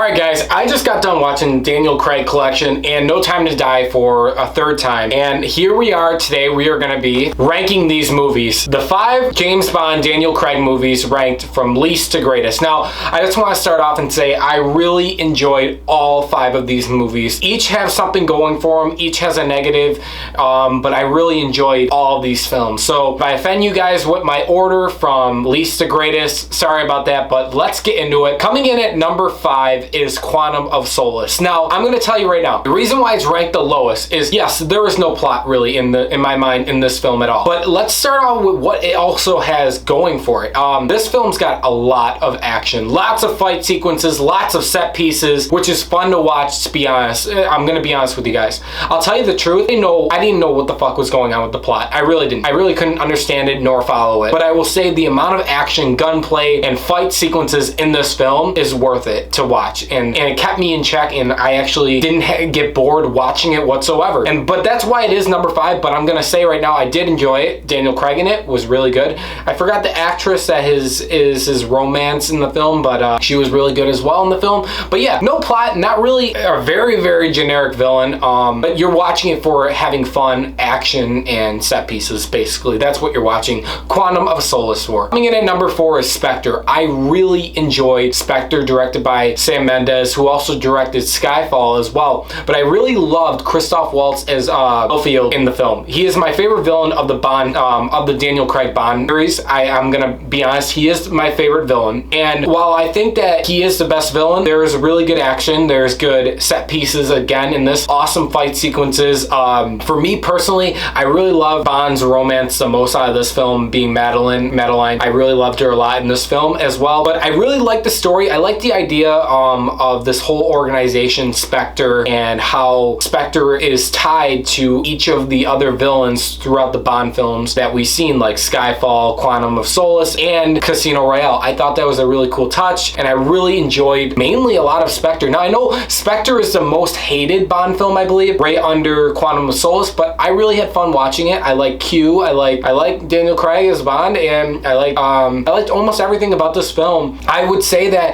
Alright guys, I just got done watching Daniel Craig Collection and No Time to Die for a third time. And here we are today, we are going to be ranking these movies. The 5 James Bond Daniel Craig movies ranked from least to greatest. Now, I just want to start off and say I really enjoyed all 5 of these movies. Each have something going for them, each has a negative, but I really enjoyed all of these films. So if I offend you guys with my order from least to greatest, sorry about that, but let's get into it. Coming in at number 5 is Quantum of Solace. Now, I'm going to tell you right now, the reason why it's ranked the lowest is, yes, there is no plot really in my mind in this film at all. But let's start off with what it also has going for it. This film's got a lot of action, lots of fight sequences, lots of set pieces, which is fun to watch, to be honest. I'm going to be honest with you guys. I'll tell you the truth, I didn't know what the fuck was going on with the plot. I really didn't. I really couldn't understand it nor follow it. But I will say the amount of action, gunplay, and fight sequences in this film is worth it to watch. And it kept me in check, and I actually didn't get bored watching it whatsoever. But that's why it is number 5, but I'm gonna say right now I did enjoy it. Daniel Craig in it was really good. I forgot the actress that is his romance in the film, but she was really good as well in the film. But yeah, no plot, not really, a very, very generic villain, but you're watching it for having fun, action, and set pieces, basically. That's what you're watching Quantum of Solace for. Coming in at number 4 is Spectre. I really enjoyed Spectre, directed by Sam Mendes, who also directed Skyfall as well. But I really loved Christoph Waltz as Elfield in the film. He is my favorite villain of the Bond, of the Daniel Craig Bond series. I'm gonna be honest, he is my favorite villain. And while I think that he is the best villain, there is really good action, there's good set pieces again in this, awesome fight sequences. For me personally, I really love Bond's romance the most out of this film, being Madeline. I really loved her a lot in this film as well. But I really like the story. I like the idea of this whole organization, Spectre, and how Spectre is tied to each of the other villains throughout the Bond films that we've seen, like Skyfall, Quantum of Solace, and Casino Royale. I thought that was a really cool touch, and I really enjoyed mainly a lot of Spectre. Now, I know Spectre is the most hated Bond film, I believe, right under Quantum of Solace, but I really had fun watching it. I like Q, I like Daniel Craig as Bond, and I liked almost everything about this film. I would say that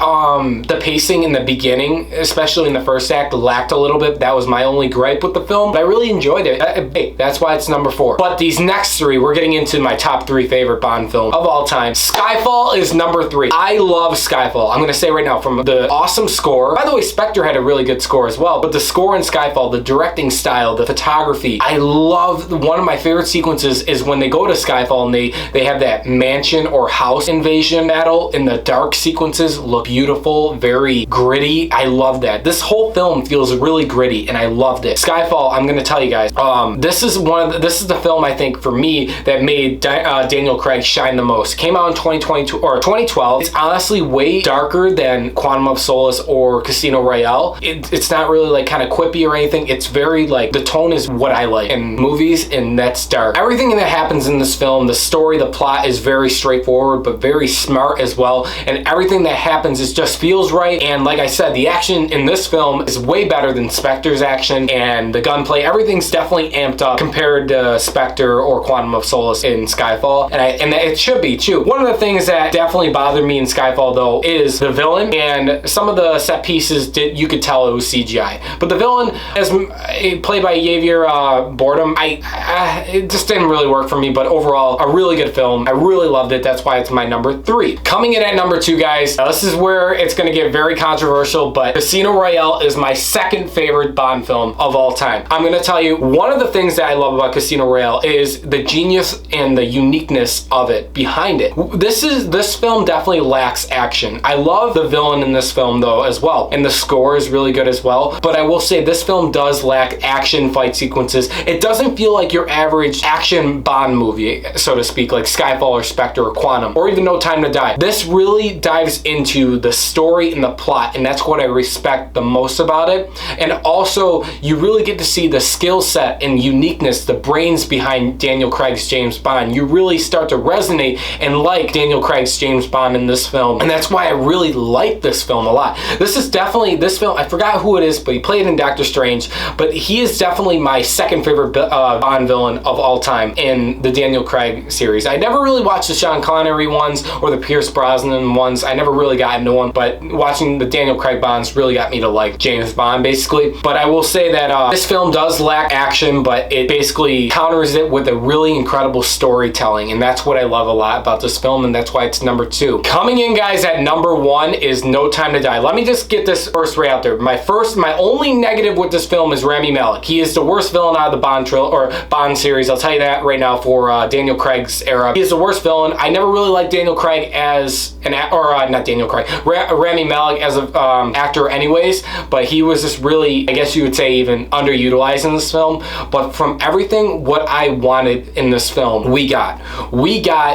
the pacing in the beginning, especially in the first act, lacked a little bit. That was my only gripe with the film, but I really enjoyed it. Hey, that's why it's number 4. But these next 3, we're getting into my top 3 favorite Bond film of all time. Skyfall is number 3. I love Skyfall. I'm gonna say right now, from the awesome score. By the way, Spectre had a really good score as well, but the score in Skyfall, the directing style, the photography, I love. One of my favorite sequences is when they go to Skyfall and they have that mansion or house invasion battle, in the dark sequences look beautiful, very gritty. I love that. This whole film feels really gritty, and I loved it. Skyfall, I'm gonna tell you guys, this is the film, I think, for me, that made Daniel Craig shine the most. Came out in 2022 or 2012. It's honestly way darker than Quantum of Solace or Casino Royale. It's not really like kind of quippy or anything. It's very like, the tone is what I like in movies, and that's dark. Everything that happens in this film, the story, the plot is very straightforward, but very smart as well. And everything that happens, it just feels right. And like I said, the action in this film is way better than Spectre's action, and the gunplay, everything's definitely amped up compared to Spectre or Quantum of Solace in Skyfall. And it should be too. One of the things that definitely bothered me in Skyfall though is the villain, and some of the set pieces you could tell it was CGI. But the villain, as played by Javier Bardem, it just didn't really work for me. But overall, a really good film. I really loved it. That's why it's my number 3. Coming in at number 2, guys, this is where it's going to get very controversial, but Casino Royale is my second favorite Bond film of all time. I'm going to tell you, one of the things that I love about Casino Royale is the genius and the uniqueness of it behind it. This film definitely lacks action. I love the villain in this film though as well, and the score is really good as well, but I will say this film does lack action fight sequences. It doesn't feel like your average action Bond movie, so to speak, like Skyfall or Spectre or Quantum, or even No Time to Die. This really dives into the story and the plot, and that's what I respect the most about it. And also, you really get to see the skill set and uniqueness, the brains behind Daniel Craig's James Bond. You really start to resonate and like Daniel Craig's James Bond in this film, and that's why I really like this film a lot. This film, I forgot who it is, but he played in Doctor Strange, but he is definitely my second favorite Bond villain of all time in the Daniel Craig series. I never really watched the Sean Connery ones or the Pierce Brosnan ones. I never really got into one, but watching the Daniel Craig Bonds really got me to like James Bond, basically. But I will say that this film does lack action, but it basically counters it with a really incredible storytelling, and that's what I love a lot about this film, and that's why it's number 2. Coming in, guys, at number 1 is No Time to Die. Let me just get this first right out there. My only negative with this film is Rami Malek. He is the worst villain out of the Bond series. I'll tell you that right now for Daniel Craig's era. He is the worst villain. I never really liked Daniel Craig as not Daniel Craig, Rami Malek as an actor anyways, but he was just really, I guess you would say, even underutilized in this film. But from everything what I wanted in this film, we got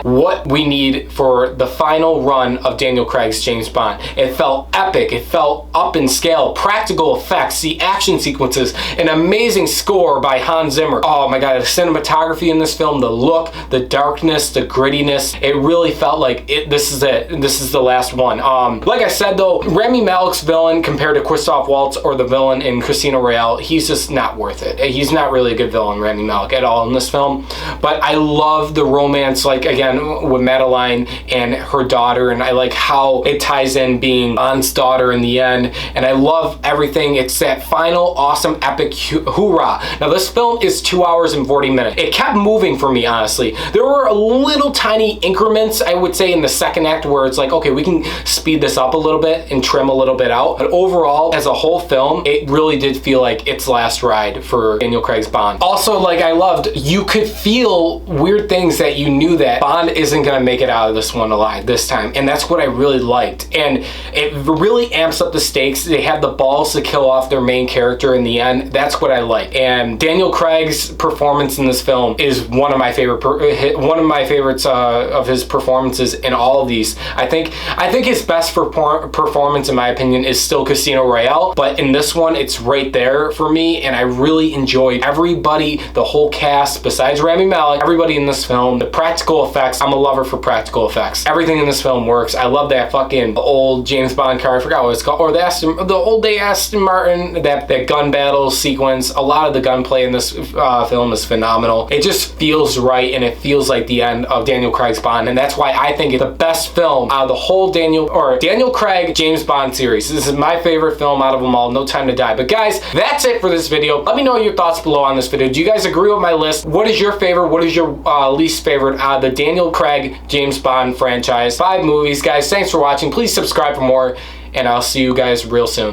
what we need for the final run of Daniel Craig's James Bond. It felt epic. It felt up in scale. Practical effects, the action sequences, an amazing score by Hans Zimmer. Oh my god, the cinematography in this film, the look, the darkness, the grittiness. It really felt like this is it. This is the last one. Like I said though, Rami Malek's villain compared to Christoph Waltz or the villain in Casino Royale, he's just not worth it. He's not really a good villain, Rami Malek, at all in this film. But I love the romance, like again with Madeline and her daughter, and I like how it ties in being Bond's daughter in the end, and I love everything. It's that final awesome epic hoorah. Now this film is 2 hours and 40 minutes. It kept moving for me, honestly. There were little tiny increments, I would say, in the second act where it's like, okay, we can speed this up a little bit and trim a little bit out. But overall, as a whole film, it really did feel like its last ride for Daniel Craig's Bond. Also, like I loved, you could feel weird things that you knew that Bond isn't gonna make it out of this one alive this time. And that's what I really liked. And it really amps up the stakes. They have the balls to kill off their main character in the end. That's what I like. And Daniel Craig's performance in this film is one of my favorites of his performances in all of these. I think his best performance, in my opinion, is still Casino Royale, but in this one, it's right there for me, and I really enjoyed everybody, the whole cast, besides Rami Malek, everybody in this film. The practical effects, I'm a lover for practical effects. Everything in this film works. I love that fucking old James Bond car, I forgot what it's called, or the old day Aston Martin, that gun battle sequence. A lot of the gunplay in this film is phenomenal. It just feels right, and it feels like the end of Daniel Craig's Bond, and that's why I think it's the best film out of the whole Daniel Craig James Bond series. This is my favorite film out of them all, No Time to Die. But guys, that's it for this video. Let me know your thoughts below on this video. Do you guys agree with my list? What is your favorite? What is your least favorite out of the Daniel Craig James Bond franchise? 5 movies, guys. Thanks for watching. Please subscribe for more, and I'll see you guys real soon.